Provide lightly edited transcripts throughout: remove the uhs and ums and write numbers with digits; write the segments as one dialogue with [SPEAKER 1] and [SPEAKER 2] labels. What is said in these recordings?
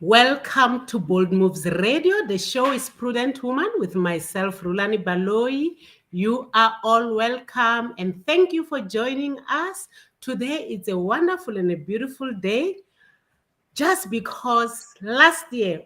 [SPEAKER 1] Welcome to Bold Moves Radio. The show is Prudent Woman with myself, Rulani Baloi. You are all welcome and thank you for joining us. Today it's a wonderful and a beautiful day just because last year,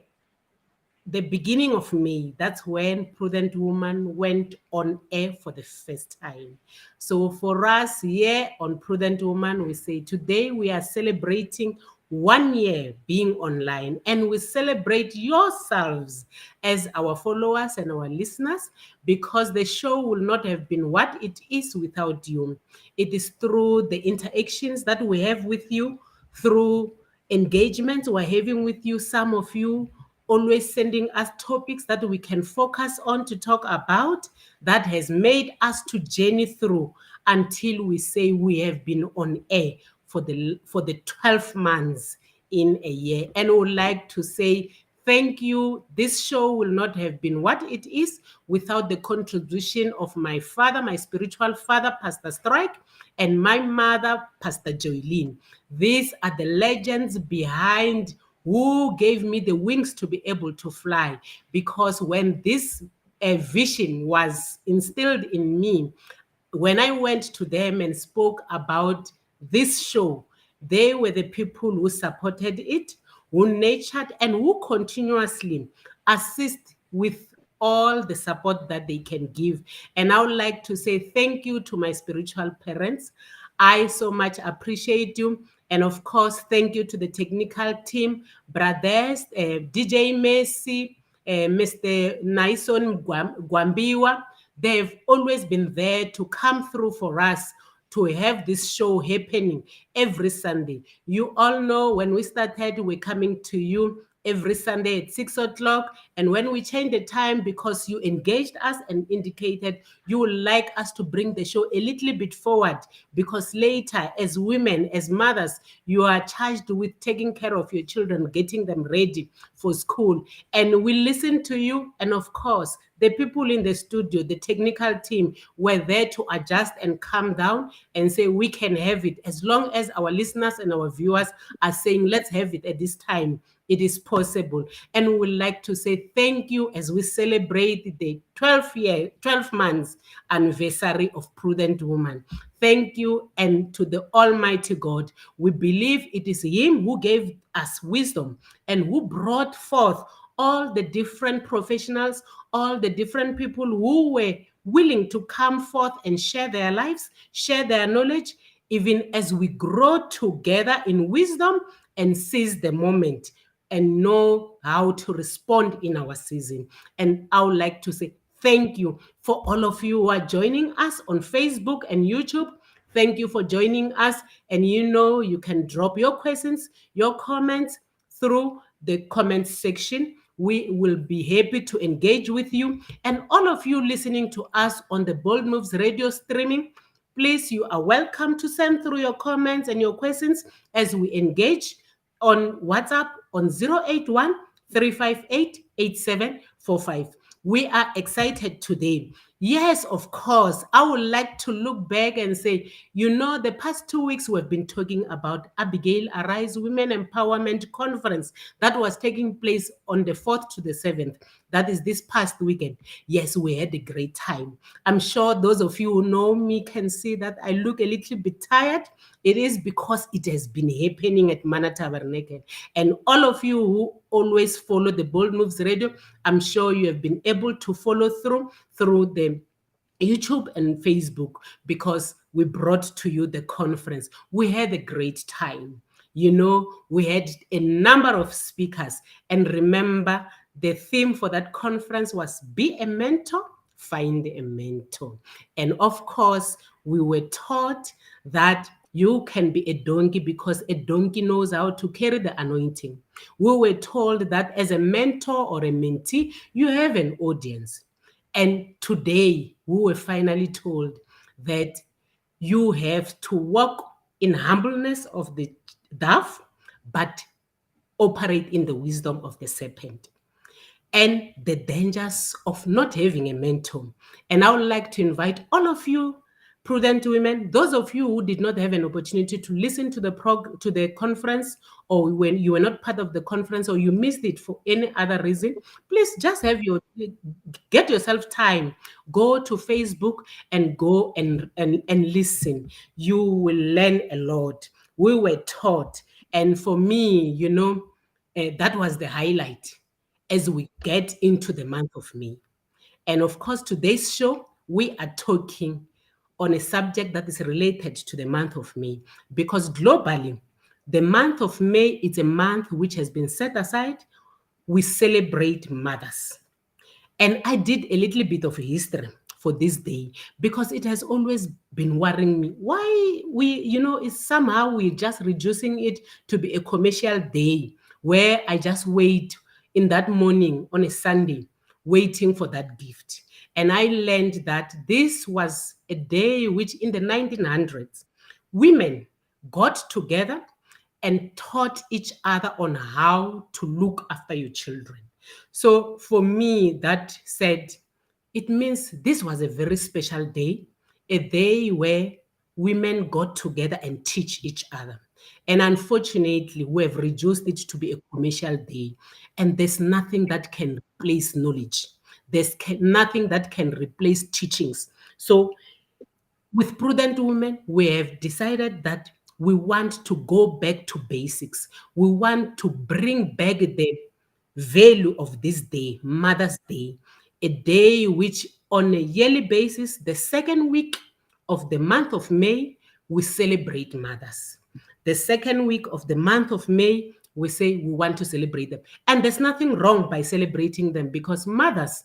[SPEAKER 1] the beginning of May, that's when Prudent Woman went on air for the first time. So for us here on Prudent Woman, we say today we are celebrating 1 year being online, and we celebrate yourselves as our followers and our listeners, because the show will not have been what it is without you. It is through the interactions that we have with you, through engagements we're having with you, some of you always sending us topics that we can focus on to talk about, that has made us to journey through until we say we have been on air for the 12 months in a year. And I would like to say thank you. This show will not have been what it is without the contribution of my father, my spiritual father, Pastor Strike, and my mother, Pastor Joylene. These are the legends behind who gave me the wings to be able to fly. Because when this vision was instilled in me, when I went to them and spoke about this show, they were the people who supported it, who nurtured, and who continuously assist with all the support that they can give. And I would like to say thank you to my spiritual parents. I so much appreciate you. And of course, thank you to the technical team, brothers, DJ Messi, Mr. Naison Gwambiwa. They've always been there to come through for us to have this show happening every Sunday. You all know when we started, we're coming to you every Sunday at 6 o'clock. And when we changed the time, because you engaged us and indicated you would like us to bring the show a little bit forward, because later, as women, as mothers, you are charged with taking care of your children, getting them ready for school. And we listened to you. And of course, the people in the studio, the technical team, were there to adjust and calm down and say, we can have it. As long as our listeners and our viewers are saying, let's have it at this time, it is possible. And we would like to say thank you as we celebrate the 12 months anniversary of Prudent Woman. Thank you. And to the Almighty God, we believe it is Him who gave us wisdom and who brought forth all the different professionals, all the different people who were willing to come forth and share their lives, share their knowledge, even as we grow together in wisdom and seize the moment and know how to respond in our season. And I would like to say thank you for all of you who are joining us on Facebook and YouTube. Thank you for joining us. And you can drop your questions, your comments through the comment section. We will be happy to engage with you. And all of you listening to us on the Bold Moves radio streaming, please, you are welcome to send through your comments and your questions as we engage on WhatsApp on 081 358 8745. We are excited today. Yes, of course, I would like to look back and say, the past 2 weeks we've been talking about Abigail Arise Women Empowerment Conference that was taking place on the 4th to the 7th. That is this past weekend. Yes, we had a great time. I'm sure those of you who know me can see that I look a little bit tired. It is because it has been happening at Mana Tabernacle. And all of you who always follow the Bold Moves Radio, I'm sure you have been able to follow through the YouTube and Facebook, because we brought to you the conference. We had a great time. We had a number of speakers. And remember, the theme for that conference was Be a Mentor, Find a Mentor. And of course, we were taught that you can be a donkey because a donkey knows how to carry the anointing. We were told that as a mentor or a mentee, you have an audience. And today, we were finally told that you have to walk in humbleness of the dove, but operate in the wisdom of the serpent, and the dangers of not having a mentor. And I would like to invite all of you, Prudent Women, those of you who did not have an opportunity to listen to the conference, or when you were not part of the conference, or you missed it for any other reason, please just get yourself time. Go to Facebook and go and listen. You will learn a lot. We were taught, and for me, that was the highlight as we get into the month of May. And of course, today's show, we are talking on a subject that is related to the month of May, because globally, the month of May is a month which has been set aside. We celebrate mothers. And I did a little bit of history for this day, because it has always been worrying me why it's somehow we're just reducing it to be a commercial day where I just wait in that morning on a Sunday waiting for that gift. And I learned that this was a day which in the 1900s, women got together and taught each other on how to look after your children. So for me, that said, it means this was a very special day, a day where women got together and teach each other. And unfortunately, we have reduced it to be a commercial day. And there's nothing that can replace knowledge. Nothing that can replace teachings. So with Prudent Women, we have decided that we want to go back to basics. We want to bring back the value of this day, Mother's Day, a day which on a yearly basis, the second week of the month of May, we celebrate mothers. The second week of the month of May, we say we want to celebrate them. And there's nothing wrong by celebrating them, because mothers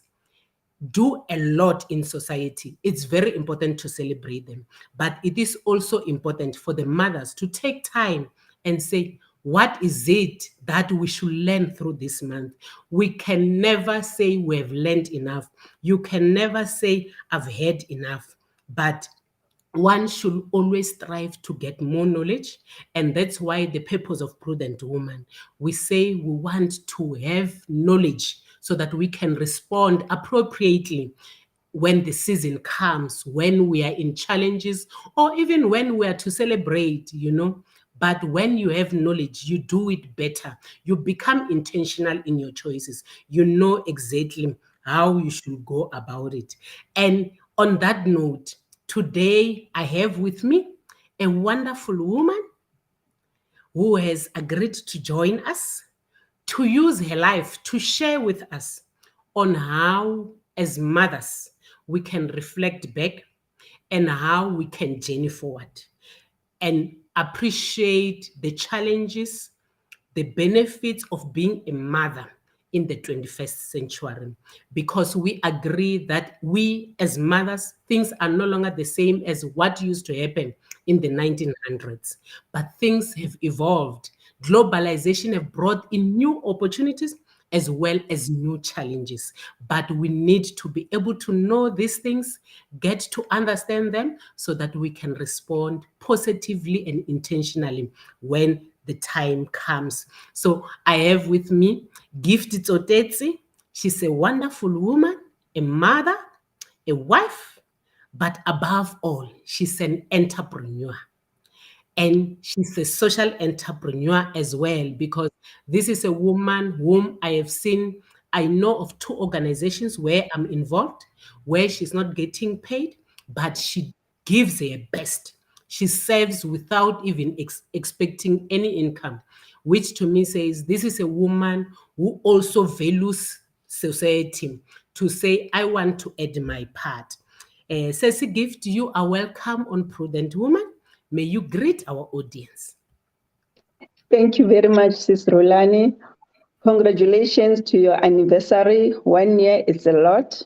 [SPEAKER 1] do a lot in society. It's very important to celebrate them. But it is also important for the mothers to take time and say, what is it that we should learn through this month? We can never say we have learned enough. You can never say I've had enough. But one should always strive to get more knowledge. And that's why the purpose of Prudent Woman, we say we want to have knowledge so that we can respond appropriately when the season comes, when we are in challenges, or even when we are to celebrate, But when you have knowledge, you do it better. You become intentional in your choices. You know exactly how you should go about it. And on that note, today I have with me a wonderful woman who has agreed to join us, to use her life to share with us on how, as mothers, we can reflect back and how we can journey forward and appreciate the challenges, the benefits of being a mother in the 21st century, because we agree that we as mothers, things are no longer the same as what used to happen in the 1900s, but things have evolved. Globalization have brought in new opportunities as well as new challenges. But we need to be able to know these things, get to understand them so that we can respond positively and intentionally when the time comes. So I have with me Gift Tsotetsi. She's a wonderful woman, a mother, a wife, but above all, she's an entrepreneur. And she's a social entrepreneur as well, because this is a woman whom I have seen. I know of two organizations where I'm involved, where she's not getting paid, but she gives her best. She serves without even expecting any income, which to me says this is a woman who also values society, to say, I want to add my part. Ceci Gift, you are welcome on Prudent Woman. May you greet our audience.
[SPEAKER 2] Thank you very much, Sis Rolani. Congratulations to your anniversary. 1 year, it's a lot.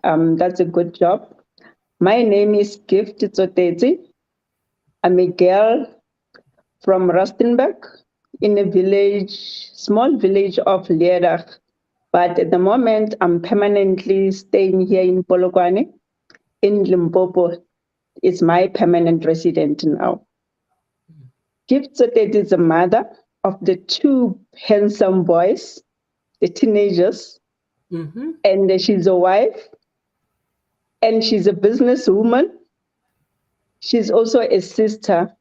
[SPEAKER 2] That's a good job. My name is Gift Tsotetsi. I'm a girl from Rustenburg in a village, small village of Leerdach. But at the moment, I'm permanently staying here in Polokwane, in Limpopo. It's my permanent resident now. Gift Tsotetsi is the mother of the two handsome boys, the teenagers, and she's a wife, and she's a businesswoman, She's also a sister.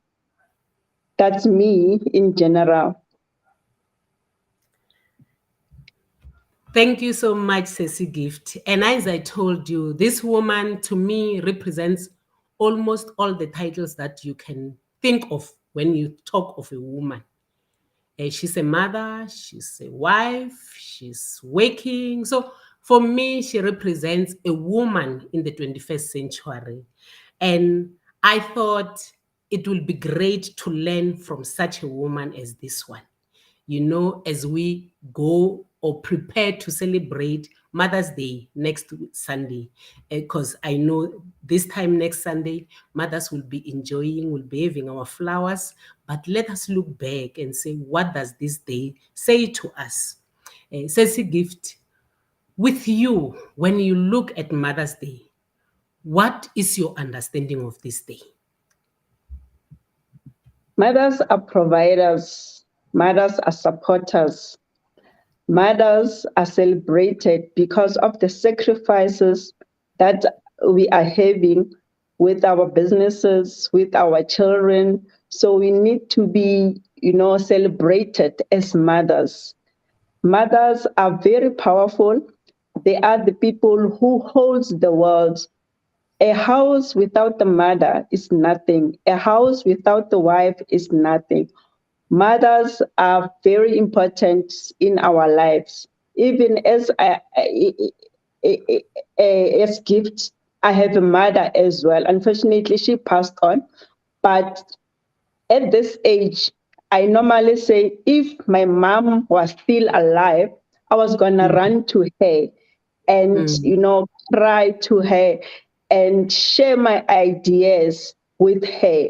[SPEAKER 2] That's me in general.
[SPEAKER 1] Thank you so much, Ceci Gift. And as I told you, this woman to me represents almost all the titles that you can think of when you talk of a woman. She's a mother, she's a wife, she's working. So for me, she represents a woman in the 21st century. And I thought it will be great to learn from such a woman as this one, as we go or prepare to celebrate Mother's Day next Sunday, because I know this time next Sunday, mothers will be enjoying, will be having our flowers. But let us look back and say, what does this day say to us? Ceci Gift, with you, when you look at Mother's Day, what is your understanding of this day?
[SPEAKER 2] Mothers are providers, mothers are supporters, mothers are celebrated because of the sacrifices that we are having with our businesses, with our children. So we need to be, celebrated as mothers. Mothers are very powerful. They are the people who holds the world. A house without the mother is nothing. A house without the wife is nothing. Mothers are very important in our lives. Even as gifts, I have a mother as well. Unfortunately, she passed on. But at this age, I normally say if my mom was still alive, I was gonna run to her and
[SPEAKER 1] Mm,
[SPEAKER 2] cry to her and share my ideas with her.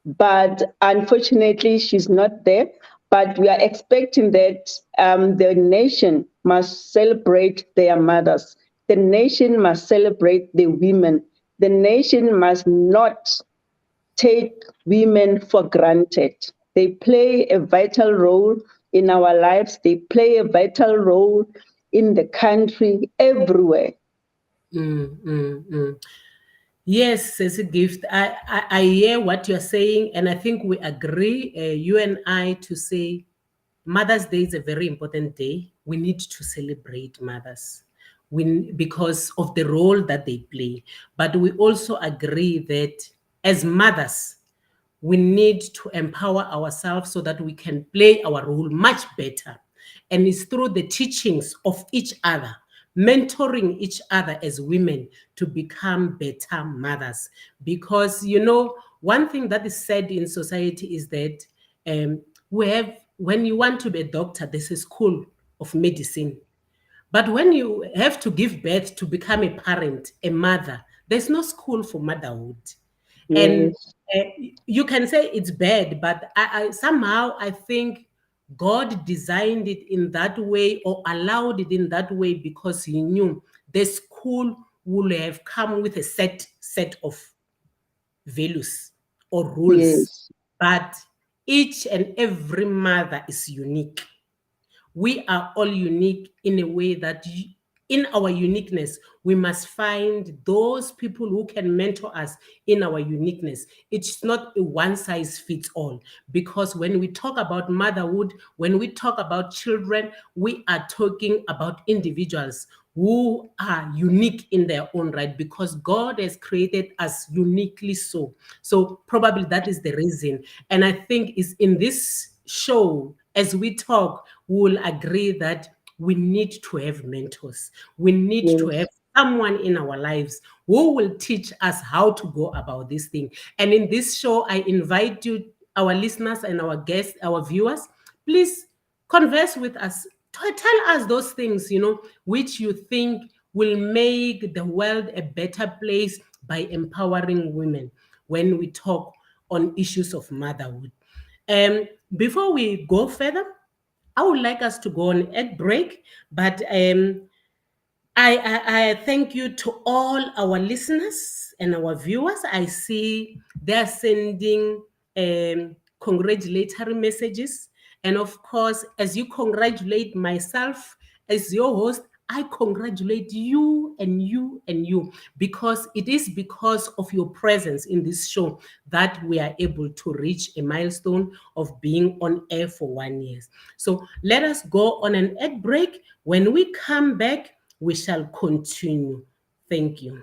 [SPEAKER 2] But unfortunately, she's not there. But we are expecting that the nation must celebrate their mothers. The nation must celebrate the women. The nation must not take women for granted. They play a vital role in our lives. They play a vital role in the country, everywhere.
[SPEAKER 1] mm, mm, mm. Yes, as a gift. I hear what you're saying, and I think we agree, you and I, to say Mother's Day is a very important day. We need to celebrate mothers because of the role that they play. But we also agree that as mothers, we need to empower ourselves so that we can play our role much better. And it's through the teachings of each other, mentoring each other as women to become better mothers. Because, one thing that is said in society is that when you want to be a doctor, there's a school of medicine. But when you have to give birth to become a parent, a mother, there's no school for motherhood. And
[SPEAKER 2] Yes,
[SPEAKER 1] uh, you can say it's bad, but somehow I think God designed it in that way or allowed it in that way because He knew the school will have come with a set of values or rules.
[SPEAKER 2] yes,
[SPEAKER 1] But each and every mother is unique. We are all unique in a way that in our uniqueness, we must find those people who can mentor us in our uniqueness. It's not a one size fits all, because when we talk about motherhood, when we talk about children, we are talking about individuals who are unique in their own right, because God has created us uniquely so. So probably that is the reason. And I think is in this show, as we talk, we will agree that we need to have mentors. We need to have
[SPEAKER 2] yes,
[SPEAKER 1] someone in our lives who will teach us how to go about this thing. And in this show, I invite you, our listeners and our guests, our viewers, please converse with us. Tell us those things, which you think will make the world a better place by empowering women when we talk on issues of motherhood. Before we go further, I would like us to go on ad break, but I thank you to all our listeners and our viewers. I see they're sending congratulatory messages. And of course, as you congratulate myself as your host, I congratulate you and you and you, because it is because of your presence in this show that we are able to reach a milestone of being on air for 1 year. So let us go on an ad break. When we come back, we shall continue. Thank you.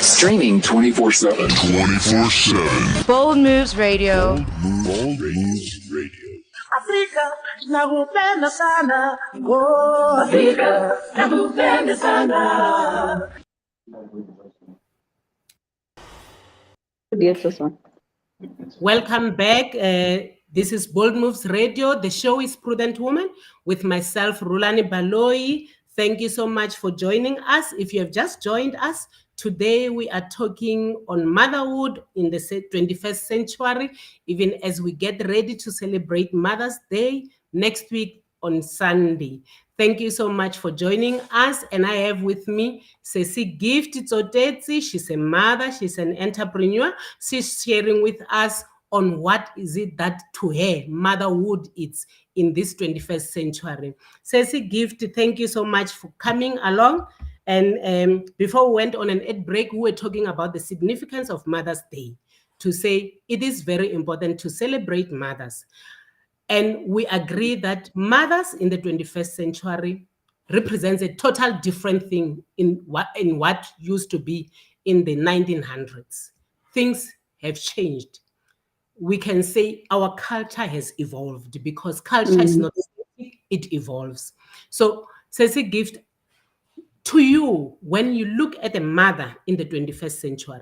[SPEAKER 3] Streaming 24/7.
[SPEAKER 4] 24/7.
[SPEAKER 5] Bold Moves Radio.
[SPEAKER 4] Bold Moves Radio.
[SPEAKER 6] Afrika nakupenda sana. Oh, Afrika nakupenda sana.
[SPEAKER 2] Yes, this one.
[SPEAKER 1] Welcome back. This is Bold Moves Radio. The show is Prudent Woman with myself, Rulani Baloyi. Thank you so much for joining us. If you have just joined us, today we are talking on motherhood in the 21st century, even as we get ready to celebrate Mother's Day next week on Sunday. Thank you so much for joining us. And I have with me Ceci Gift Tsotetsi. She's a mother, she's an entrepreneur. She's sharing with us on what is it that to her motherhood is in this 21st century. Ceci Gift, thank you so much for coming along. And before we went on an ad break, we were talking about the significance of Mother's Day, to say it is very important to celebrate mothers. And we agree that mothers in the 21st century represents a total different thing in what used to be in the 1900s. Things have changed. We can say our culture has evolved, because culture is not static, it evolves. So, Ceci Gift, to you, when you look at a mother in the 21st century,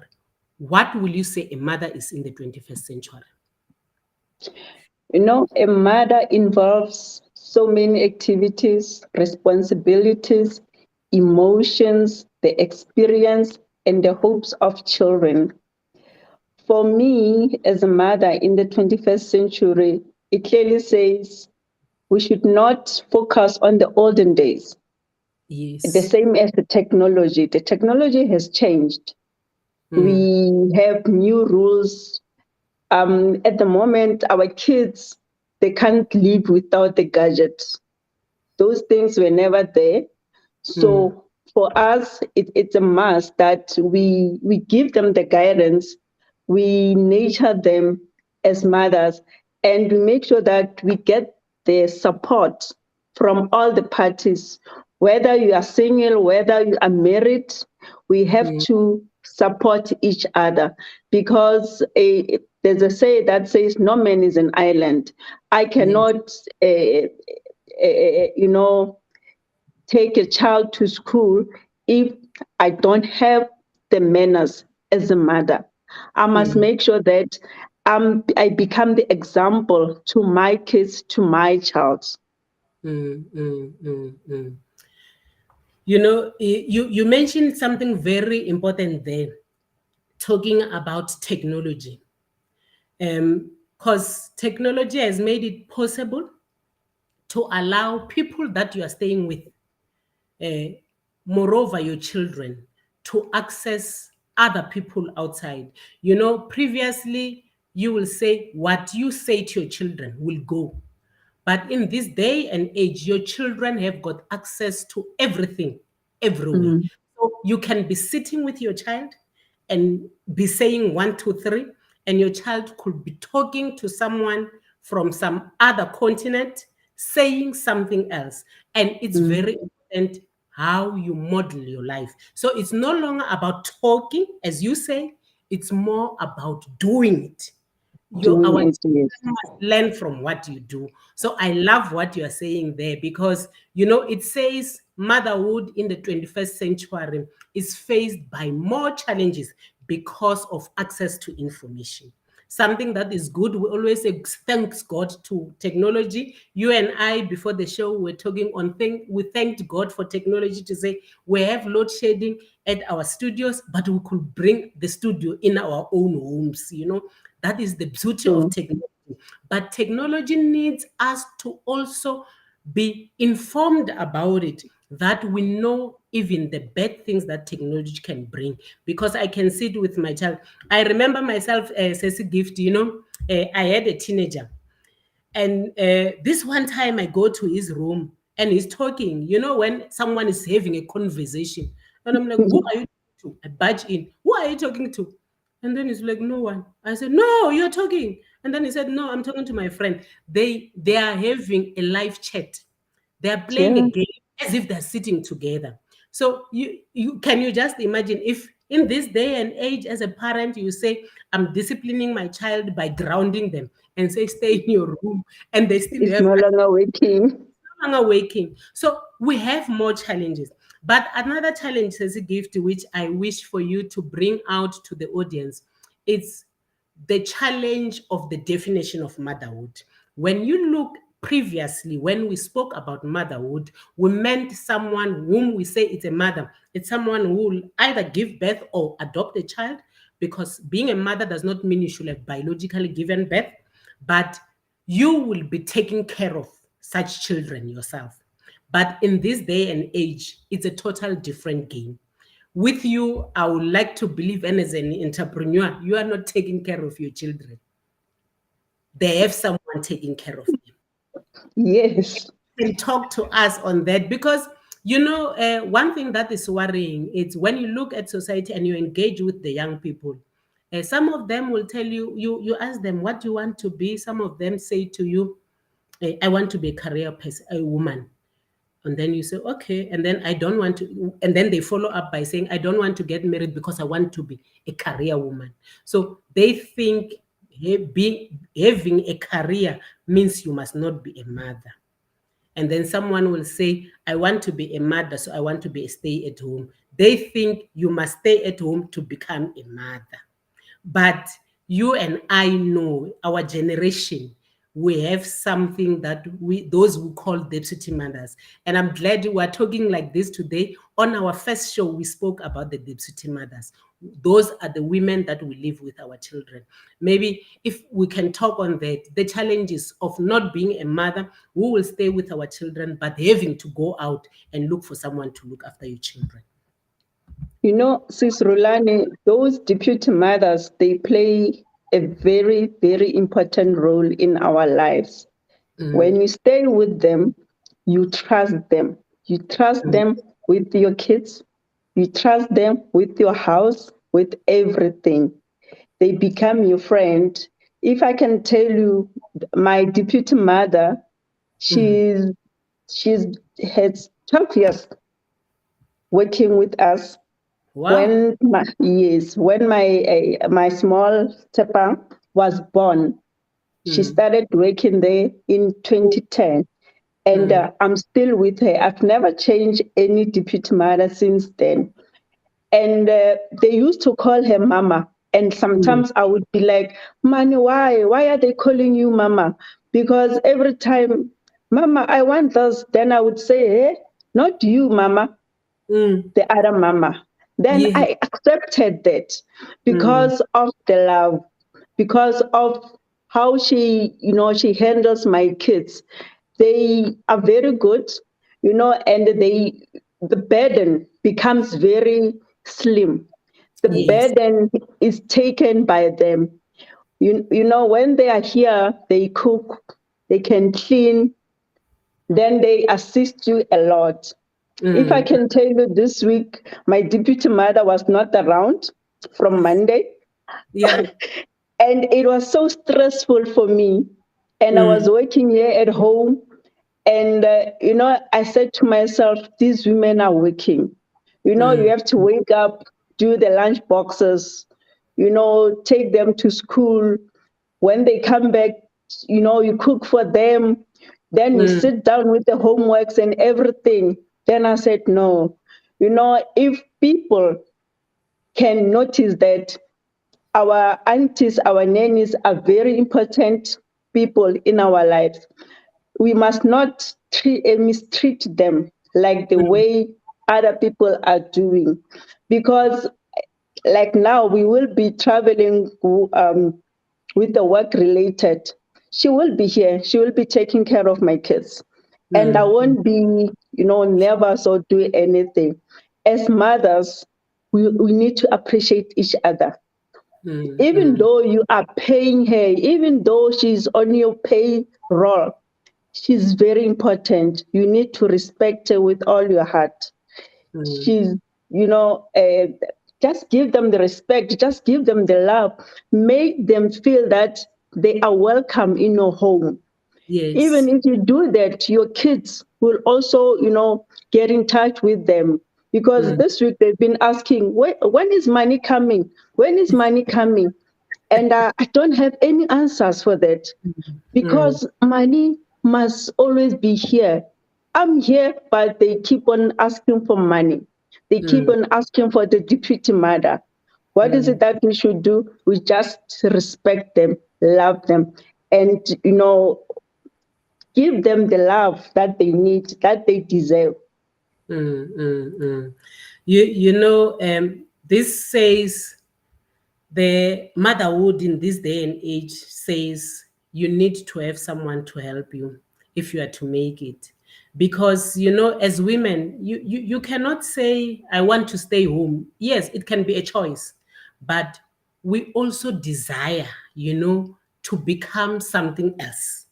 [SPEAKER 1] what will you say a mother is in the 21st century?
[SPEAKER 2] You know, a mother involves so many activities, responsibilities, emotions, the experience, and the hopes of children. For me, as a mother in the 21st century, it clearly says we should not focus on the olden days.
[SPEAKER 1] Yes.
[SPEAKER 2] The same as the technology. The technology has changed. We have new rules. At the moment, our kids, they can't live without the gadgets. Those things were never there. So for us, it's a must that we give them the guidance, we nurture them as mothers, and we make sure that we get the support from all the parties. Whether you are single, whether you are married, we have to support each other, because there's a say that says no man is an island. I cannot, take a child to school if I don't have the manners as a mother. I must make sure that I become the example to my kids, to my child.
[SPEAKER 1] You know, you mentioned something very important there, talking about technology. Because technology has made it possible to allow people that you are staying with, moreover your children, to access other people outside. You know, previously you will say what you say to your children will go. But in this day and age, your children have got access to everything, everywhere. So you can be sitting with your child and be saying 1, 2, 3, and your child could be talking to someone from some other continent saying something else. And it's very important how you model your life. So it's no longer about talking, as you say, it's more about doing it. Our
[SPEAKER 2] Doing it,
[SPEAKER 1] children
[SPEAKER 2] yes.
[SPEAKER 1] must learn from what you do. So I love what you are saying there, because it says motherhood in the 21st century is faced by more challenges because of access to information. Something that is good, we always say thanks God to technology. You and I, before the show, were talking on thing. We thanked God for technology to say we have load shedding at our studios, but we could bring the studio in our own homes. That is the beauty of
[SPEAKER 2] True.
[SPEAKER 1] technology. But technology needs us to also be informed about it, that we know even the bad things that technology can bring. Because I can see it with my child. I remember myself as a gift, I had a teenager. And this one time I go to his room and he's talking, when someone is having a conversation. And I'm like, who are you talking to? I barge in. Who are you talking to? And then he's like, no one. I said, no, you're talking. And then he said, no, I'm talking to my friend. They are having a live chat. They are playing a
[SPEAKER 2] Yeah.
[SPEAKER 1] game as if they're sitting together. So you just imagine if in this day and age, as a parent, you say, I'm disciplining my child by grounding them and say, stay in your room, and they still
[SPEAKER 2] It's
[SPEAKER 1] have
[SPEAKER 2] no longer working.
[SPEAKER 1] no longer waking. So we have more challenges. But another challenge as a gift, which I wish for you to bring out to the audience, it's the challenge of the definition of motherhood. When you look previously, when we spoke about motherhood, we meant someone whom we say it's a mother. It's someone who will either give birth or adopt a child, because being a mother does not mean you should have biologically given birth, but you will be taking care of such children yourself. But in this day and age, it's a total different game. With you, I would like to believe, and as an entrepreneur, you are not taking care of your children. They have someone taking care of them.
[SPEAKER 2] Yes.
[SPEAKER 1] Can talk to us on that, because one thing that is worrying is when you look at society and you engage with the young people. Some of them will tell you ask them what you want to be. Some of them say to you, I want to be a career person, a woman. And then you say, okay. And then I don't want to. And then they follow up by saying, I don't want to get married because I want to be a career woman. So they think having a career means you must not be a mother. And then someone will say, I want to be a mother, so I want to be a stay at home. They think you must stay at home to become a mother. But you and I know, our generation, we have something that those who call deputy mothers. And I'm glad we are talking like this today. On our first show, we spoke about the deputy mothers. Those are the women that we live with our children. Maybe if we can talk on that, the challenges of not being a mother, who will stay with our children, but having to go out and look for someone to look after your children.
[SPEAKER 2] Sis Rulani, those deputy mothers, they play a very, very important role in our lives. When you stay with them, you trust them. You trust them with your kids. You trust them with your house, with everything. They become your friend. If I can tell you, my deputy mother, she's has 12 years working with us.
[SPEAKER 1] Wow.
[SPEAKER 2] When my small stepper was born, she started working there in 2010, and I'm still with her. I've never changed any deputy mother since then. And they used to call her Mama, and sometimes I would be like, "Mani, why? Why are they calling you Mama?" Because every time, Mama, I want this, then I would say, "Hey, not you, Mama." The other mama. Then
[SPEAKER 1] Yeah.
[SPEAKER 2] I accepted that because of the love, because of how she handles my kids. They are very good, and the burden becomes very slim. The
[SPEAKER 1] Yes.
[SPEAKER 2] burden is taken by them. When they are here, they cook, they can clean, then they assist you a lot. If I can tell you, this week, my deputy mother was not around from Monday,
[SPEAKER 1] Yeah.
[SPEAKER 2] and it was so stressful for me. And I was working here at home, And, I said to myself, these women are working. You have to wake up, do the lunch boxes, take them to school. When they come back, you cook for them. Then you sit down with the homeworks and everything. Then I said, no, if people can notice that our aunties, our nannies are very important people in our lives, we must not mistreat them like the way other people are doing. Because like now we will be traveling with the work related. She will be here. She will be taking care of my kids. And I won't be, nervous or do anything. As mothers, we need to appreciate each other. Even though you are paying her, even though she's on your payroll, she's very important. You need to respect her with all your heart. She's, just give them the respect, just give them the love, make them feel that they are welcome in your home.
[SPEAKER 1] Yes.
[SPEAKER 2] Even if you do that, your kids will also, get in touch with them. Because this week they've been asking, when is money coming? When is money coming? And I don't have any answers for that. Because money must always be here. I'm here, but they keep on asking for money. They keep on asking for the deputy mother. What is it that we should do? We just respect them, love them, and, give them the love that they need, that they deserve.
[SPEAKER 1] This says the motherhood in this day and age says you need to have someone to help you if you are to make it. Because, as women, you cannot say, I want to stay home. Yes, it can be a choice, but we also desire, to become something else.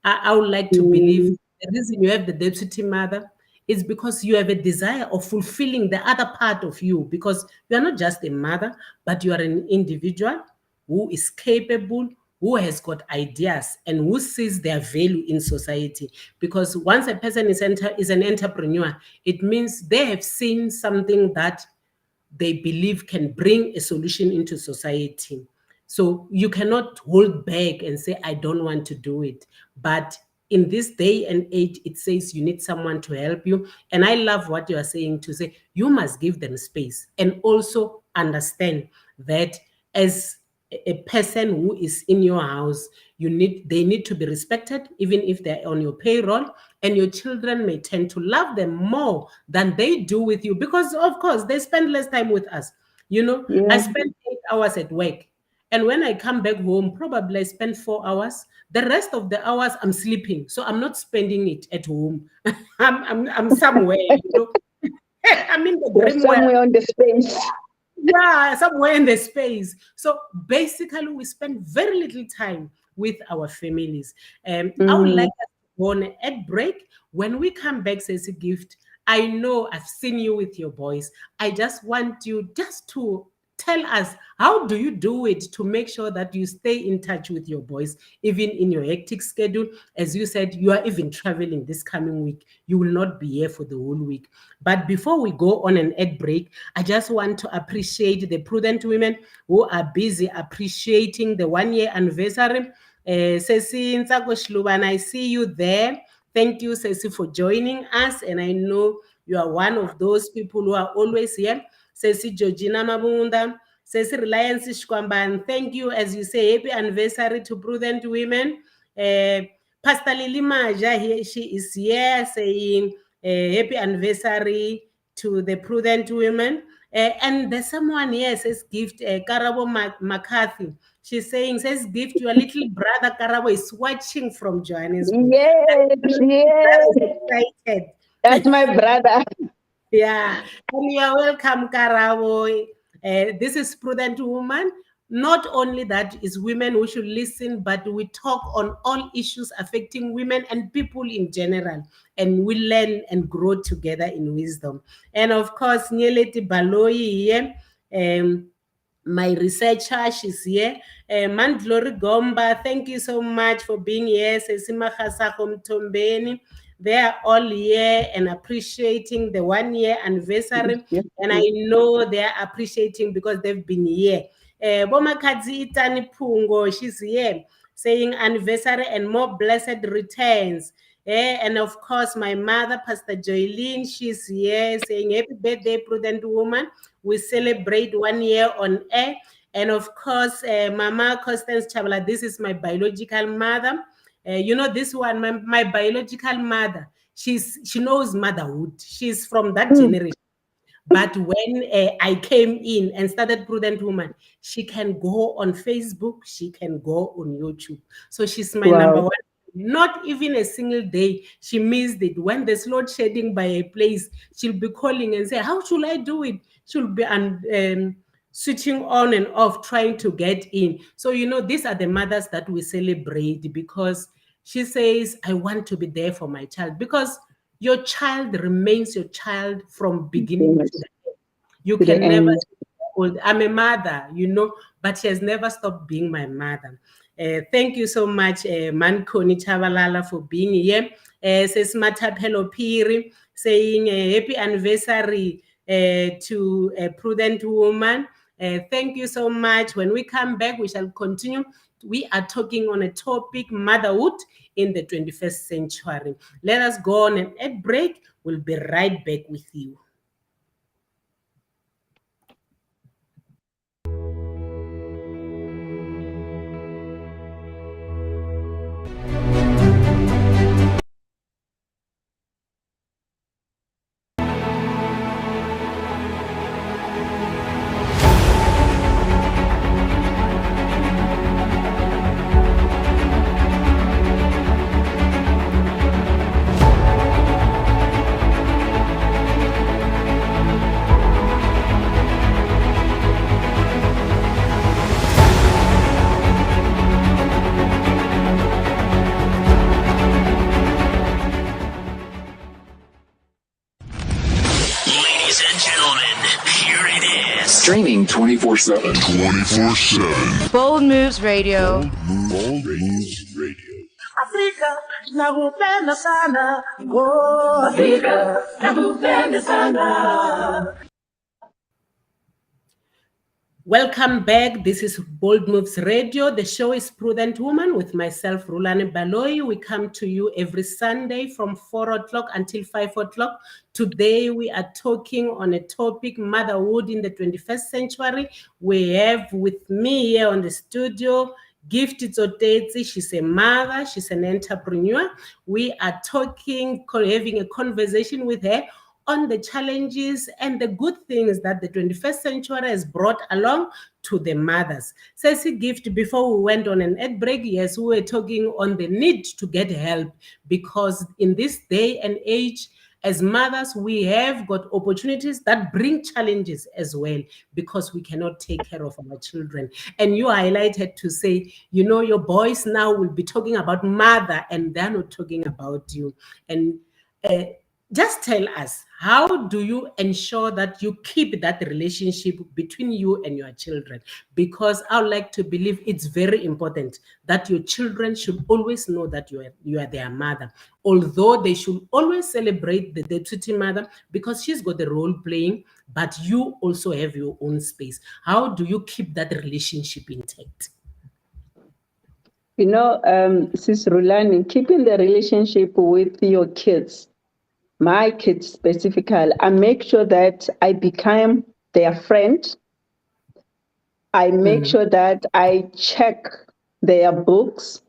[SPEAKER 1] I would like to believe the reason you have the deputy mother is because you have a desire of fulfilling the other part of you, because you are not just a mother, but you are an individual who is capable, who has got ideas, and who sees their value in society. Because once a person is an entrepreneur, it means they have seen something that they believe can bring a solution into society. So you cannot hold back and say, I don't want to do it. But in this day and age, it says you need someone to help you. And I love what you are saying, to say you must give them space and also understand that as a person who is in your house, they need to be respected, even if they're on your payroll, and your children may tend to love them more than they do with you, because of course they spend less time with us. I spend 8 hours at work, and when I come back home, probably I spend 4 hours. The rest of the hours I'm sleeping, so I'm not spending it at home. I'm somewhere, I'm in the
[SPEAKER 2] You're
[SPEAKER 1] dream world.
[SPEAKER 2] somewhere on the space.
[SPEAKER 1] Yeah, somewhere in the space. So basically, we spend very little time with our families. I would like us to go on an ad break. When we come back, says a gift. I know I've seen you with your boys. I just want you just to tell us, how do you do it to make sure that you stay in touch with your boys, even in your hectic schedule? As you said, you are even traveling this coming week. You will not be here for the whole week. But before we go on an ad break, I just want to appreciate the Prudent Women who are busy appreciating the 1-year anniversary. Sesi Ntsako Shlubana, I see you there. Thank you, Sesi, for joining us. And I know you are one of those people who are always here. Sesi Georgina Mabunda, Sesi Reliance Shkwamban, thank you. As you say, happy anniversary to Prudent Women. Pastor Lili Maja, she is here saying happy anniversary to the Prudent Women. And there's someone here says gift, Karabo McCarthy. She's saying, says gift, your little brother Karabo is watching from Johannesburg.
[SPEAKER 2] Yes, yes.
[SPEAKER 1] Excited.
[SPEAKER 2] That's my brother.
[SPEAKER 1] Yeah, and you are welcome, Karabo. This is Prudent Woman. Not only that is women who should listen, but we talk on all issues affecting women and people in general, and we learn and grow together in wisdom. And of course, Nyeleti Baloyi here, my researcher, she's here. Mandlori Gomba, thank you so much for being here. Sesima Khasako Mtombeni. They are all here and appreciating the 1 year anniversary.
[SPEAKER 2] Yes,
[SPEAKER 1] And I know they are appreciating because they've been here. Bomakadzi Itani Pungo, she's here saying anniversary and more blessed returns. And of course, my mother, Pastor Joylene, she's here saying happy birthday, Prudent Woman. We celebrate 1 year on air. And of course, Mama Constance Chabla, this is my biological mother. You know, this one, my biological mother, she knows motherhood. She's from that generation. But when I came in and started Prudent Woman, she can go on Facebook, she can go on YouTube. So she's my number one. Not even a single day she missed it. When there's load shedding by a place, she'll be calling and say, how should I do it? She'll be switching on and off, trying to get in. So, you know, these are the mothers that we celebrate because she says, I want to be there for my child, because your child remains your child from beginning to the end. You can never say, old. I'm a mother, you know, but she has never stopped being my mother. Thank you so much, Mankoni Chavalala, for being here. Says Matapelo Piri saying happy anniversary to Prudent Woman. Thank you so much. When we come back, we shall continue. We are talking on a topic, motherhood in the 21st century. Let us go on an ad break. We'll be right back with you.
[SPEAKER 3] Streaming 24/7.
[SPEAKER 4] 24/7.
[SPEAKER 5] Bold Moves Radio.
[SPEAKER 4] Bold Moves Radio.
[SPEAKER 6] Afrika nakupenda sana, oh Afrika nakupenda sana.
[SPEAKER 1] Welcome back. This is Bold Moves Radio. The show is Prudent Woman with myself, Rulani Baloyi. We come to you every Sunday from 4 o'clock until 5 o'clock. Today, we are talking on a topic, motherhood in the 21st century. We have with me here on the studio, Gift Tsotetsi. She's a mother. She's an entrepreneur. We are talking, having a conversation with her on the challenges and the good things that the 21st century has brought along to the mothers. Ceci Gift, before we went on an ad break, yes, we were talking on the need to get help, because in this day and age, as mothers, we have got opportunities that bring challenges as well, because we cannot take care of our children. And you highlighted to say, you know, your boys now will be talking about mother and they're not talking about you. And just tell us, how do you ensure that you keep that relationship between you and your children? Because I would like to believe it's very important that your children should always know that you are their mother, although they should always celebrate the deputy mother because she's got the role playing, but you also have your own space. How do you keep that relationship intact?
[SPEAKER 2] You know, Sis Rulani, keeping the relationship with your kids, my kids specifically, I make sure that I become their friend. I make sure that I check their books,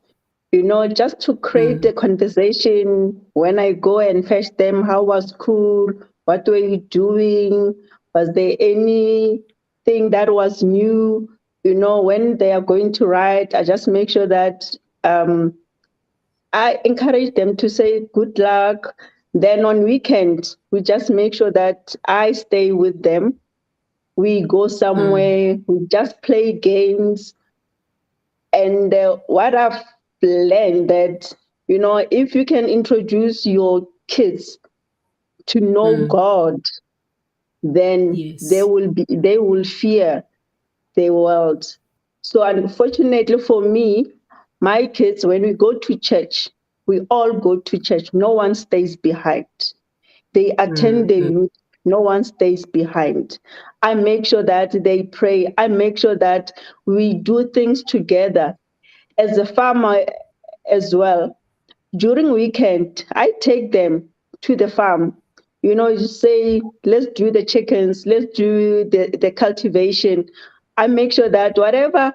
[SPEAKER 2] you know, just to create a conversation when I go and fetch them. How was school? What were you doing? Was there anything that was new? You know, when they are going to write, I just make sure that I encourage them to say good luck. Then on weekends, we just make sure that I stay with them. We go somewhere, we just play games. And what I've learned that, you know, if you can introduce your kids to know God, then they will fear the world. So unfortunately for me, my kids, when we go to church, We all go to church. No one stays behind. They attend the youth. No one stays behind. I make sure that they pray. I make sure that we do things together. As a farmer as well, during weekend, I take them to the farm. You say, let's do the chickens, let's do the cultivation. I make sure that whatever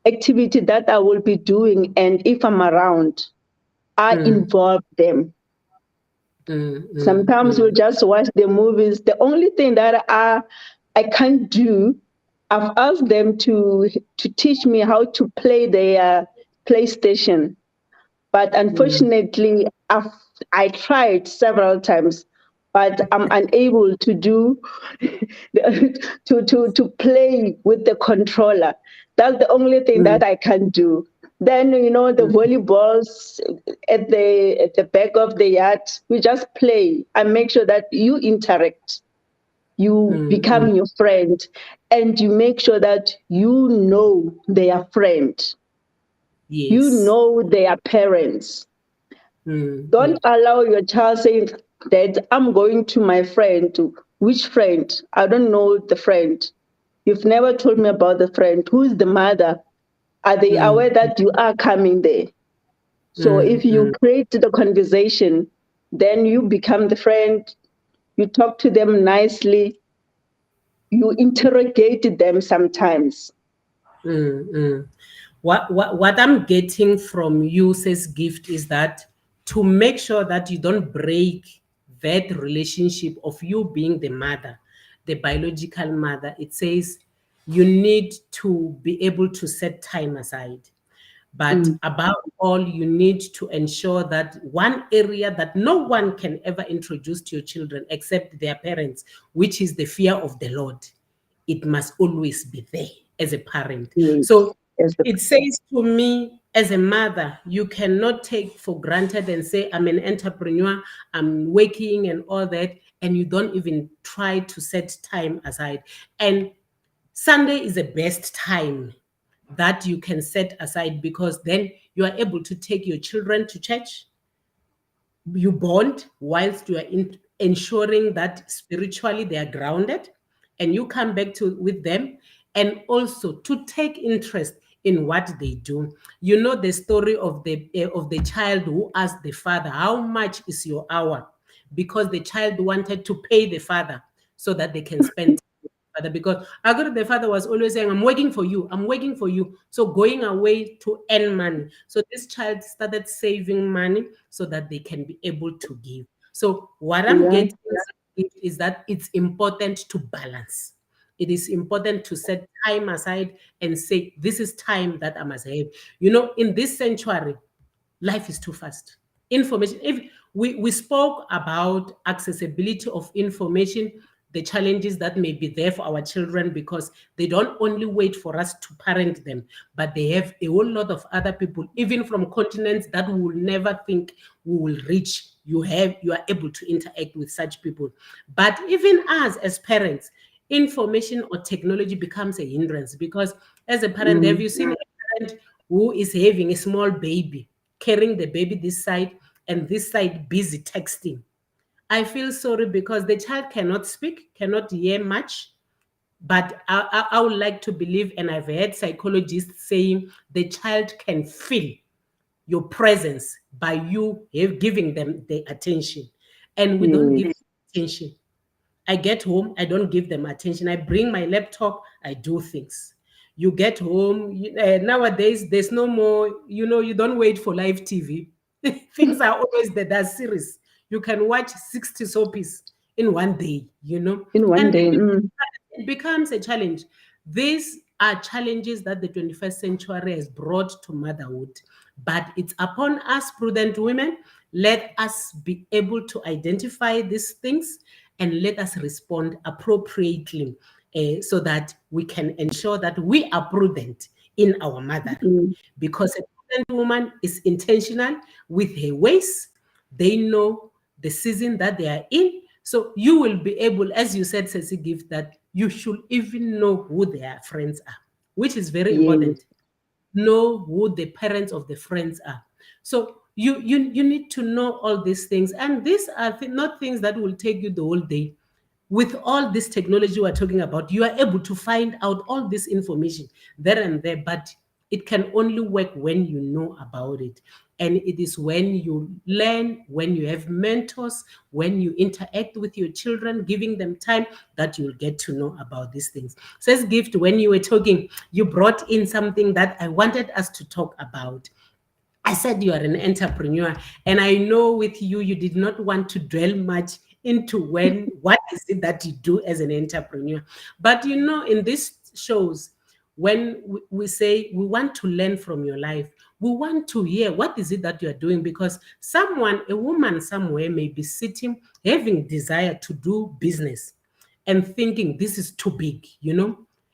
[SPEAKER 2] activity that I will be doing, and if I'm around, I involve them. Sometimes we'll just watch the movies. The only thing that I can't do, I've asked them to teach me how to play their PlayStation. But unfortunately, I tried several times, but I'm unable to do to play with the controller. That's the only thing that I can do. Then the volleyballs at the back of the yard, we just play. I make sure that you interact, you become your friend, and you make sure that you know their friend.
[SPEAKER 1] Yes.
[SPEAKER 2] You know their parents. Don't allow your child saying that I'm going to my friend. Which friend? I don't know the friend. You've never told me about the friend. Who is the mother? Are they aware that you are coming there? So if you create the conversation, then you become the friend. You talk to them nicely. You interrogate them sometimes.
[SPEAKER 1] What I'm getting from you, says Gift, is that to make sure that you don't break that relationship of you being the mother, the biological mother, it says you need to be able to set time aside. But above all, you need to ensure that one area that no one can ever introduce to your children except their parents, which is the fear of the Lord, it must always be there as a parent. So it says to me, as a mother, you cannot take for granted and say, I'm an entrepreneur, I'm working and all that, and you don't even try to set time aside. And Sunday is the best time that you can set aside, because then you are able to take your children to church. You bond whilst you are ensuring that spiritually they are grounded, and you come back with them, and also to take interest in what they do. You know the story of the child who asked the father, how much is your hour? Because the child wanted to pay the father so that they can spend father, because I got the father was always saying, I'm working for you, I'm working for you. So going away to earn money. So this child started saving money so that they can be able to give. So what I'm getting is that it's important to balance. It is important to set time aside and say, this is time that I must have. In this sanctuary, life is too fast. Information, if we spoke about accessibility of information, the challenges that may be there for our children, because they don't only wait for us to parent them, but they have a whole lot of other people, even from continents that we will never think we will reach. You are able to interact with such people. But even us as parents, information or technology becomes a hindrance, because as a parent, have you seen a parent who is having a small baby, carrying the baby this side and this side busy texting? I feel sorry, because the child cannot speak, cannot hear much. But I would like to believe, and I've heard psychologists saying, the child can feel your presence by you giving them the attention. And we don't give attention. I get home, I don't give them attention. I bring my laptop, I do things. You get home, nowadays, there's no more, you don't wait for live TV. Things are always there. There's series. You can watch 60 soapies in one day,
[SPEAKER 2] In one
[SPEAKER 1] and
[SPEAKER 2] day.
[SPEAKER 1] it becomes a challenge. These are challenges that the 21st century has brought to motherhood. But it's upon us, prudent women, let us be able to identify these things and let us respond appropriately, so that we can ensure that we are prudent in our mothering. Because a prudent woman is intentional with her ways. They know the season that they are in. So you will be able, as you said, Ceci Gift, that you should even know who their friends are, which is very important. Know who the parents of the friends are. So You need to know all these things, and these are not things that will take you the whole day. With all this technology we're talking about, you are able to find out all this information there and there, but it can only work when you know about it. And it is when you learn, when you have mentors, when you interact with your children, giving them time, that you'll get to know about these things. Says Gift, when you were talking, you brought in something that I wanted us to talk about. I said you are an entrepreneur, and I know with you, you did not want to dwell much into what is it that you do as an entrepreneur. But in these shows, when we say we want to learn from your life, we want to hear what is it that you are doing, because a woman somewhere may be sitting, having desire to do business and thinking this is too big,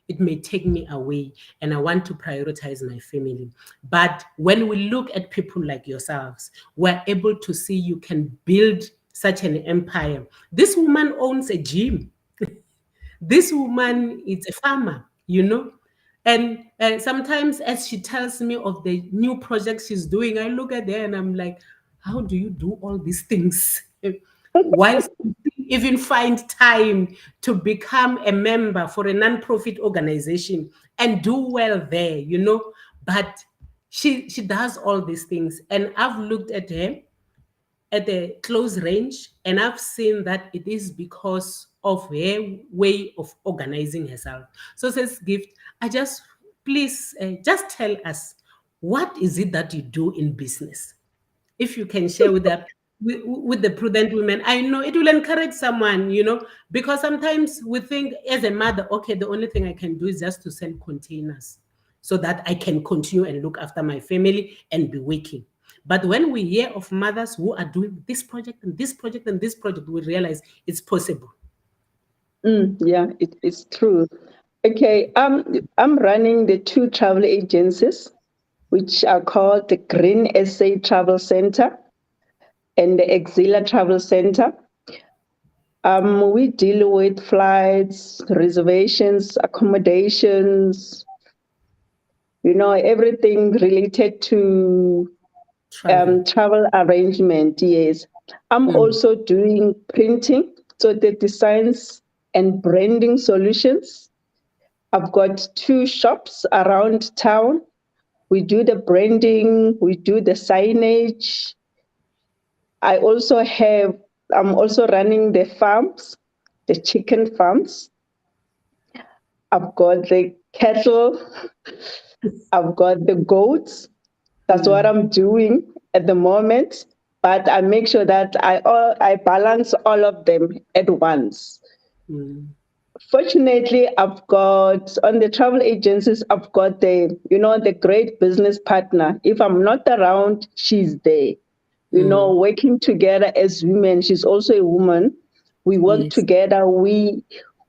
[SPEAKER 1] it may take me away, and I want to prioritize my family. But when we look at people like yourselves, we're able to see you can build such an empire. This woman owns a gym. This woman is a farmer, And sometimes as she tells me of the new projects she's doing, I look at her and I'm like, how do you do all these things? Whilst you even find time to become a member for a non-profit organization and do well there, But she does all these things. And I've looked at her at a close range, and I've seen that it is because of her way of organizing herself. So says Gift, please just tell us, what is it that you do in business? If you can share with the Prudent Women, I know it will encourage someone, because sometimes we think as a mother, okay, the only thing I can do is just to sell containers so that I can continue and look after my family and be working. But when we hear of mothers who are doing this project and this project and this project, we realize it's possible.
[SPEAKER 2] Yeah, it's true. Okay, I'm running the 2 travel agencies, which are called the Green SA Travel Center and the Exila Travel Center. We deal with flights, reservations, accommodations, everything related to travel arrangement. Yes. I'm also doing printing, so the designs and branding solutions. I've got 2 shops around town. We do the branding, we do the signage. I'm also running the farms, the chicken farms. I've got the cattle. I've got the goats. That's what I'm doing at the moment. But I make sure that I balance all of them at once. Fortunately, I've got on the travel agencies, I've got the great business partner. If I'm not around, she's there. Working together as women. She's also a woman. We work together. We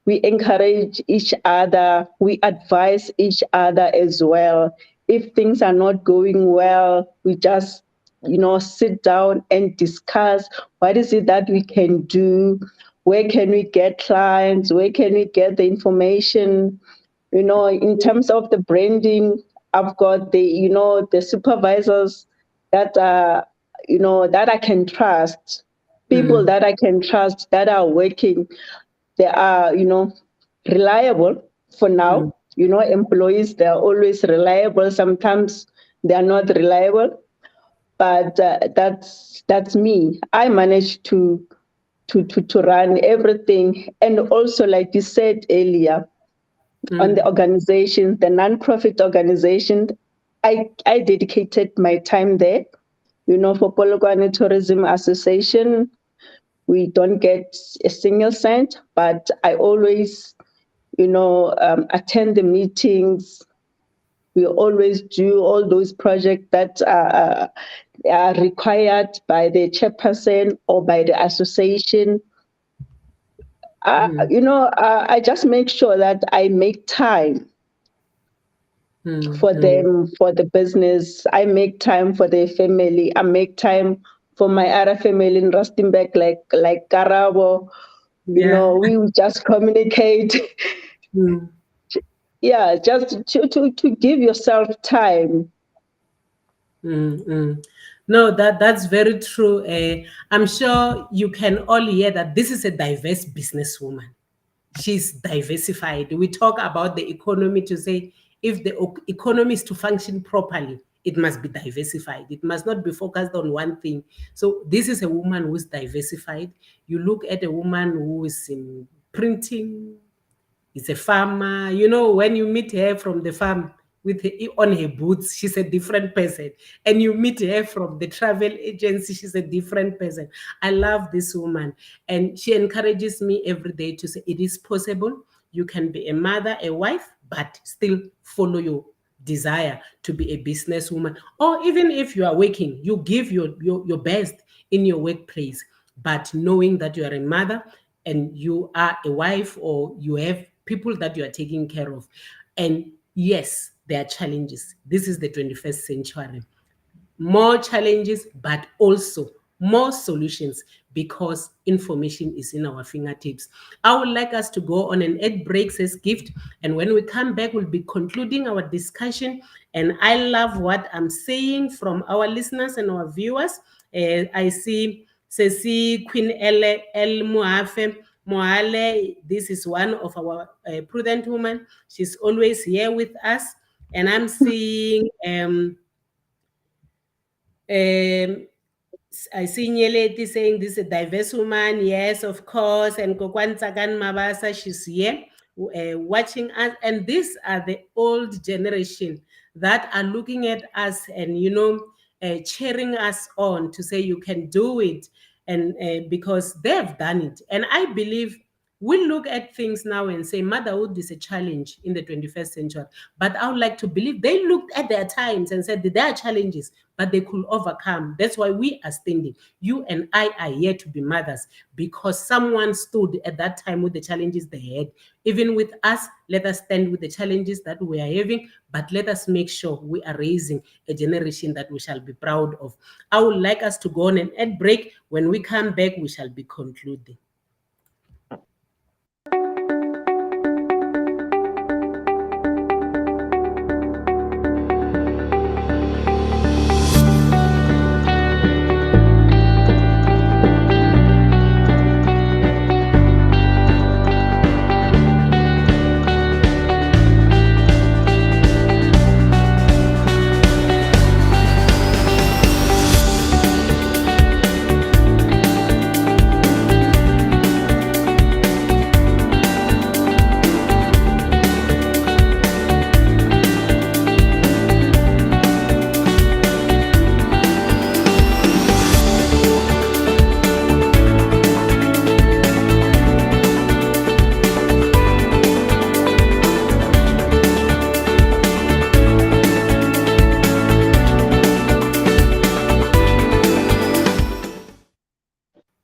[SPEAKER 2] encourage each other. We advise each other as well. If things are not going well, we just sit down and discuss what is it that we can do. Where can we get clients? Where can we get the information? In terms of the branding, I've got the supervisors that are, that I can trust, people that I can trust that are working. They are, reliable for now. Employees, they're always reliable. Sometimes they're not reliable, but that's me. I managed to run everything. And also, like you said earlier, on the organization, the non-profit organization, I dedicated my time there. For Polokwane Tourism Association, we don't get a single cent, but I always, attend the meetings. We always do all those projects that are required by the chairperson or by the association. I just make sure that I make time for them, for the business. I make time for their family. I make time for my other family in Rustenburg, like Karabo. We just communicate. Yeah, just to give yourself time.
[SPEAKER 1] No, that's very true. I'm sure you can all hear that this is a diverse businesswoman. She's diversified. We talk about the economy to say if the economy is to function properly, it must be diversified. It must not be focused on one thing. So this is a woman who's diversified. You look at a woman who is in printing, is a farmer. You know, when you meet her from the farm with her, on her boots, she's a different person. And you meet her from the travel agency, she's a different person. I love this woman. And she encourages me every day to say it is possible. You can be a mother, a wife, but still follow your desire to be a businesswoman. Or even if you are working, you give your best in your workplace, but knowing that you are a mother and you are a wife or you have people that you are taking care of. And yes, there are challenges. This is the 21st century. More challenges, but also more solutions because information is in our fingertips. I would like us to go on an ad break, says Gift. And when we come back, we'll be concluding our discussion. And I love what I'm saying from our listeners and our viewers. I see Ceci Queen El Muafe Moale. This is one of our Prudent Women. She's always here with us. And I'm seeing I see Nyeleti saying this is a diverse woman. Yes, of course. And Kokwan Tsagan Mabasa, she's here watching us. And these are the old generation that are looking at us and, cheering us on to say you can do it. And because they've done it. And I believe we look at things now and say motherhood is a challenge in the 21st century. But I would like to believe they looked at their times and said that there are challenges, but they could overcome. That's why we are standing. You and I are here to be mothers because someone stood at that time with the challenges they had. Even with us, let us stand with the challenges that we are having, but let us make sure we are raising a generation that we shall be proud of. I would like us to go on an ad break. When we come back, we shall be concluding.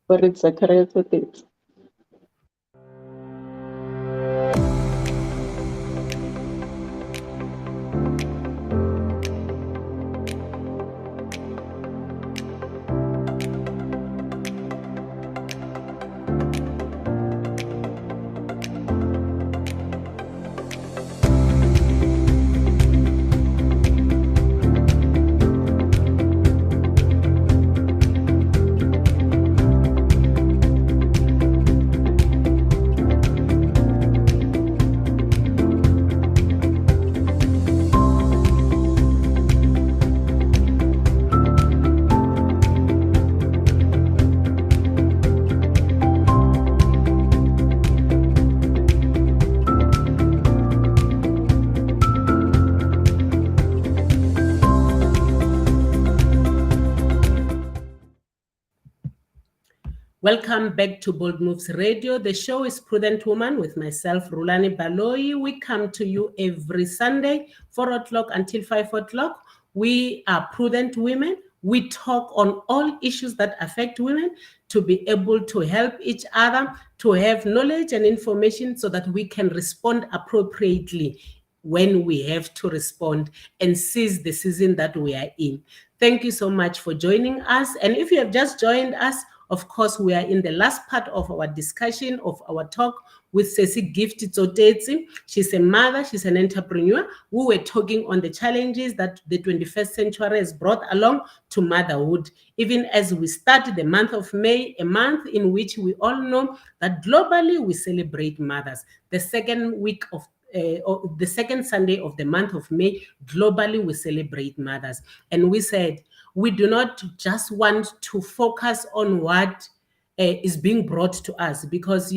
[SPEAKER 2] Or it's a career with it.
[SPEAKER 1] Welcome back to Bold Moves Radio. The show is Prudent Woman with myself, Rulani Baloyi. We come to you every Sunday, 4 o'clock until 5 o'clock. We are prudent women. We talk on all issues that affect women to be able to help each other, to have knowledge and information so that we can respond appropriately when we have to respond and seize the season that we are in. Thank you so much for joining us. And if you have just joined us, Of course, we are in the last part of our discussion, of our talk with Ceci Gift Tsotetsi. She's a mother, she's an entrepreneur. We were talking on the challenges that the 21st century has brought along to motherhood, even as we start the month of May, a month in which we all know that globally we celebrate mothers. The second week of the second Sunday of the month of May, globally we celebrate mothers. And we said we do not just want to focus on what is being brought to us, because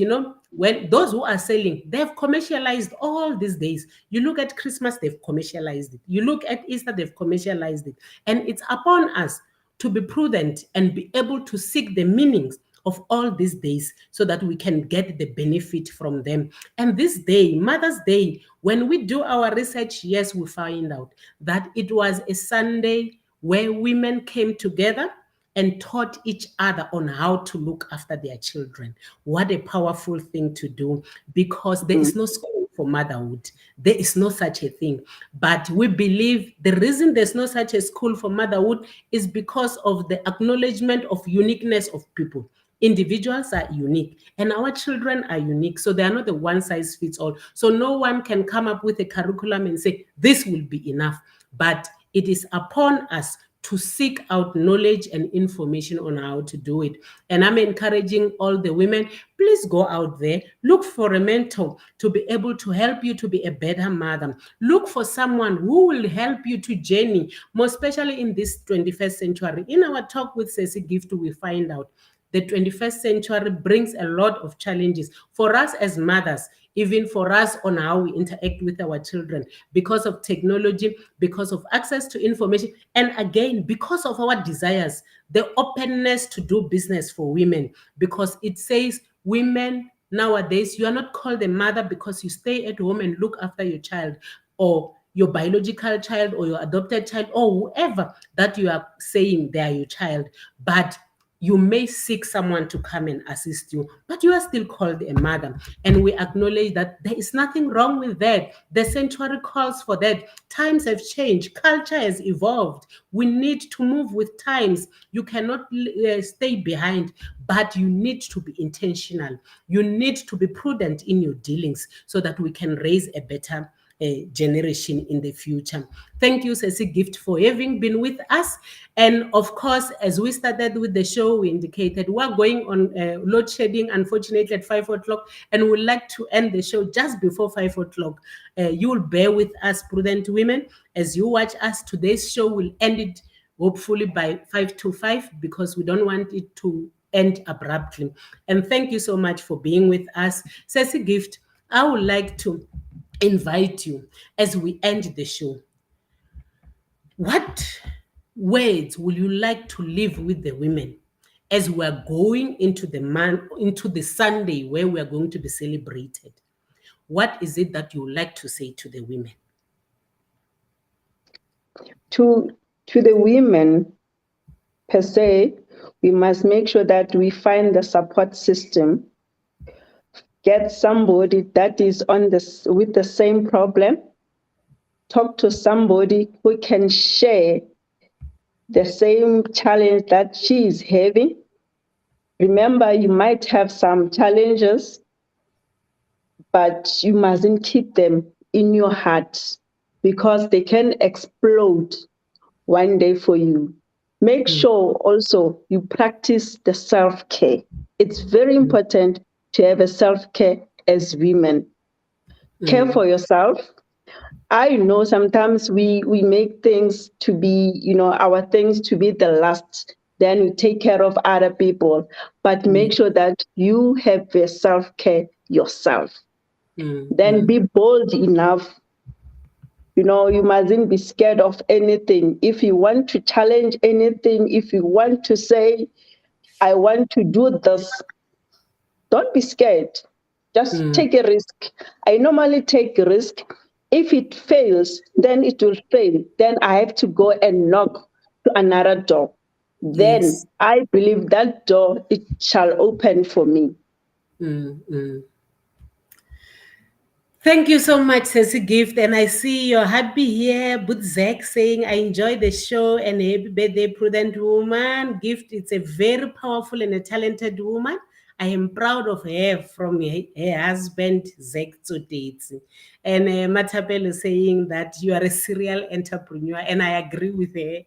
[SPEAKER 1] when those who are selling, they've commercialized all these days. You look at Christmas, they've commercialized it. You look at Easter, they've commercialized it. And it's upon us to be prudent and be able to seek the meanings of all these days so that we can get the benefit from them. And this day, Mother's Day, when we do our research, yes, we find out that it was a Sunday where women came together and taught each other on how to look after their children. What a powerful thing to do, because there is no school for motherhood. There is no such a thing. But we believe the reason there's no such a school for motherhood is because of the acknowledgement of uniqueness of people. Individuals are unique and our children are unique. So they are not the one size fits all. So no one can come up with a curriculum and say, this will be enough. But it is upon us to seek out knowledge and information on how to do it. And I'm encouraging all the women, please go out there, look for a mentor to be able to help you to be a better mother. Look for someone who will help you to journey, more especially in this 21st century. In our talk with Ceci Gift, we find out the 21st century brings a lot of challenges for us as mothers, even for us on how we interact with our children, because of technology, because of access to information, and again, because of our desires, the openness to do business for women, because it says women nowadays, you are not called a mother because you stay at home and look after your child, or your biological child, or your adopted child, or whoever that you are saying they are your child, but you may seek someone to come and assist you, but you are still called a mother. And we acknowledge that there is nothing wrong with that. The century calls for that. Times have changed. Culture has evolved. We need to move with times. You cannot stay behind, but you need to be intentional. You need to be prudent in your dealings so that we can raise a better generation in the future. Thank you, Ceci Gift, for having been with us. And of course, as we started with the show, we indicated we're going on load shedding, unfortunately, at 5 o'clock, and we'd like to end the show just before 5 o'clock. You will bear with us, prudent women, as you watch us. Today's show will end it hopefully by 5 to 5, because we don't want it to end abruptly. And thank you so much for being with us. Ceci Gift, I would like to invite you as we end the show. What words will you like to leave with the women as we are going into the Sunday where we are going to be celebrated? What is it that you would like to say to the women?
[SPEAKER 2] To the women per se, we must make sure that we find the support system. Get somebody that is with the same problem. Talk to somebody who can share the same challenge that she is having. Remember, you might have some challenges, but you mustn't keep them in your heart, because they can explode one day for you. Make sure also you practice the self-care. It's very important to have a self-care as women. Care for yourself. I know sometimes we make things to be, our things to be the last. Then we take care of other people. But make sure that you have your self-care yourself. Then be bold enough. You mustn't be scared of anything. If you want to challenge anything, if you want to say, I want to do this, don't be scared. Just take a risk. I normally take a risk. If it fails, then it will fail. Then I have to go and knock to another door. Then I believe that door, it shall open for me.
[SPEAKER 1] Thank you so much, Ceci Gift. And I see you're happy here. Budzek saying, I enjoy the show and happy birthday, Prudent Woman. Gift, it's a very powerful and a talented woman. I am proud of her from her husband, Zek Tsodetsi. And Matapel is saying that you are a serial entrepreneur, and I agree with her.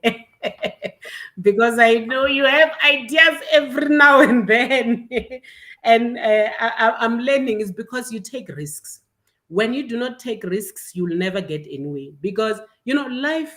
[SPEAKER 1] Because I know you have ideas every now and then. And I'm learning is because you take risks. When you do not take risks, you'll never get anywhere, because life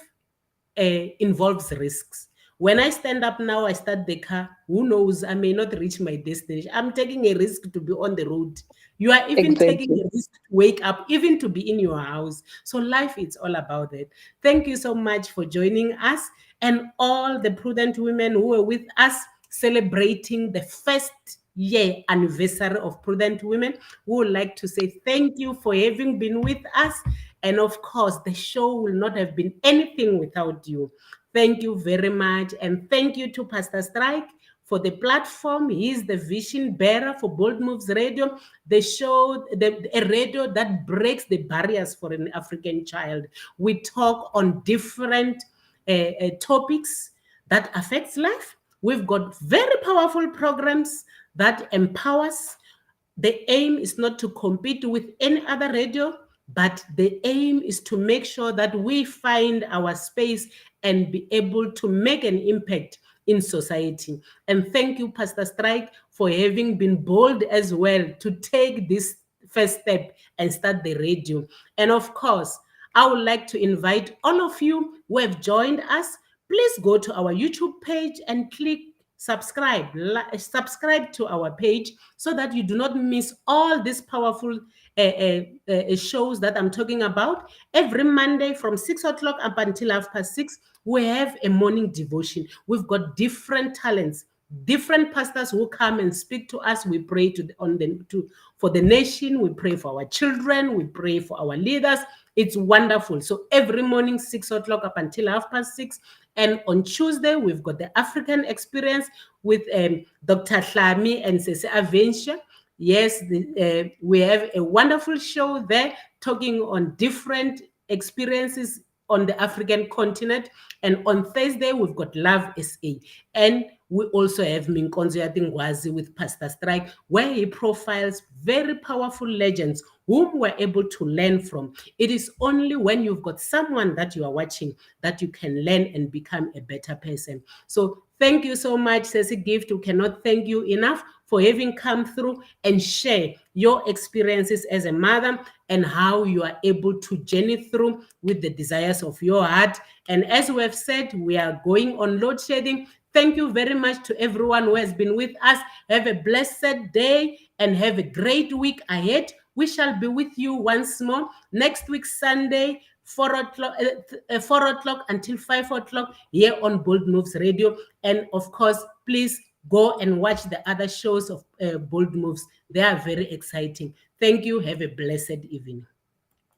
[SPEAKER 1] involves risks. When I stand up now, I start the car. Who knows? I may not reach my destination. I'm taking a risk to be on the road. You are even taking
[SPEAKER 2] Exactly.
[SPEAKER 1] a risk to wake up, even to be in your house. So life is all about it. Thank you so much for joining us, and all the prudent women who were with us celebrating the first year anniversary of Prudent Women. We would like to say thank you for having been with us. And of course, the show will not have been anything without you. Thank you very much. And thank you to Pastor Strike for the platform. He is the vision bearer for Bold Moves Radio, the show, a radio that breaks the barriers for an African child. We talk on different topics that affects life. We've got very powerful programs that empowers. The aim is not to compete with any other radio, but the aim is to make sure that we find our space and be able to make an impact in society. And thank you, Pastor Strike, for having been bold as well to take this first step and start the radio. And of course, I would like to invite all of you who have joined us. Please go to our YouTube page and click subscribe to our page, so that you do not miss all these powerful shows that I'm talking about. Every Monday from 6 o'clock up until 6:30, we have a morning devotion. We've got different talents, different pastors who come and speak to us. We pray for the nation. We pray for our children. We pray for our leaders. It's wonderful. So every morning, 6 o'clock up until 6:30. And on Tuesday, we've got the African Experience with Dr. Hlami and Sese Aventia. Yes, we have a wonderful show there talking on different experiences on the African continent. And on Thursday, we've got Love SA. And we also have Minkonzo Yatingwazi with Pastor Strike, where he profiles very powerful legends whom we're able to learn from. It is only when you've got someone that you are watching that you can learn and become a better person. So thank you so much, Ceci Gift. We cannot thank you enough for having come through and share your experiences as a mother and how you are able to journey through with the desires of your heart. And as we have said, we are going on load shedding. Thank you very much to everyone who has been with us. Have a blessed day and have a great week ahead. We shall be with you once more next week, Sunday, 4 o'clock until 5 o'clock here on Bold Moves Radio. And of course, please go and watch the other shows of Bold Moves. They are very exciting. Thank you. Have a blessed evening.